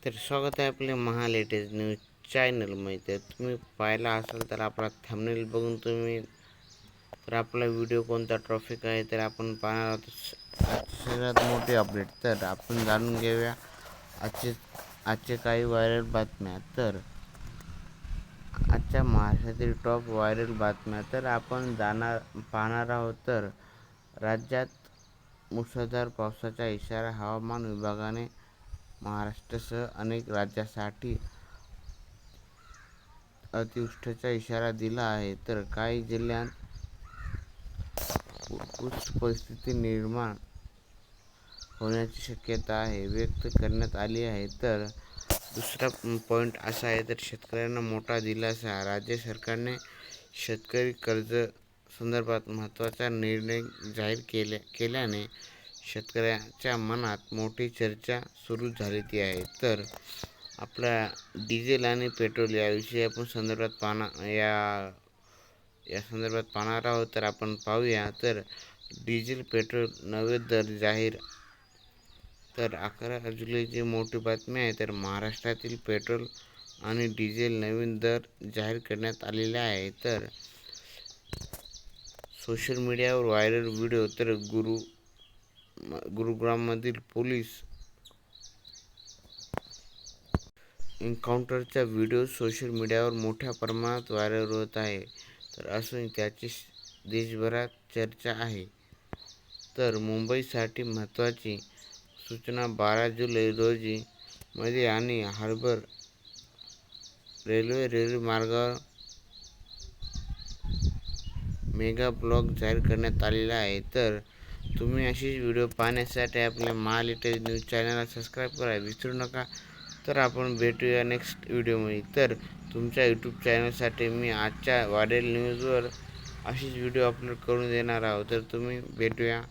तर स्वागत आहे आपल्या लेटेस्ट न्यूज चॅनलमध्ये. तर तुम्ही पाहिला असाल तर आपला थंबनेल बघून तुम्ही तर आपला व्हिडिओ कोणता टॉपिक आहे तर आपण पाहणार आहोत आजची सगळ्यात मोठी अपडेट. तर आपण जाणून घेऊया आजचे काही व्हायरल बातम्या. तर आजच्या महाराष्ट्रातील टॉप व्हायरल बातम्या तर आपण पाहणार आहोत. तर राज्यात मुसळधार पावसाचा इशारा हवामान विभागाने महाराष्ट्रासह अनेक राज्यांसाठी अतिवृष्टीचा इशारा दिला आहे. तर काही जिल्ह्यांत पूर परिस्थिती निर्माण होण्याची शक्यता व्यक्त करण्यात आली आहे. तर दुसरा पॉईंट असा आहे तर शेतकऱ्यांना मोठा दिलासा. राज्य सरकारने शेतकरी कर्ज संदर्भात महत्त्वाचा निर्णय जाहीर केल्याने शेतकऱ्यांच्या मनात मोठी चर्चा सुरू झाली आहे. तर आपल्या डिझेल आणि पेट्रोल याविषयी आपण या संदर्भात पाहणार आहोत. तर आपण पाहूया. तर डिझेल पेट्रोल नवे दर जाहीर. तर 11 जुलैची मोठी बातमी आहे. तर महाराष्ट्रातील पेट्रोल आणि डिझेल नवीन दर जाहीर करण्यात आलेले आहे. तर सोशल मीडियावर व्हायरल व्हिडिओ. तर गुरुग्राममधील पोलीस एन्काउंटरचा व्हिडिओ सोशल मीडियावर मोठ्या प्रमाणात व्हायरल होत आहे. तर असून त्याची देशभरात चर्चा आहे. तर मुंबईसाठी महत्त्वाची सूचना. 12 जुलै रोजी मध्ये आणि हार्बर रेल्वे मार्गावर मेगा ब्लॉक जाहीर करण्यात आलेला आहे. तर तुम्ही अशीच व्हिडिओ पाहण्यासाठी आपल्या लेटेस्ट न्यूज चॅनलला सबस्क्राईब करायला विसरू नका. तर आपण भेटूया नेक्स्ट व्हिडिओमध्ये. तर तुमच्या यूट्यूब चॅनलसाठी मी आजच्या व्हायरल न्यूजवर अशीच व्हिडिओ अपलोड करून देणार आहोत. तर तुम्ही भेटूया.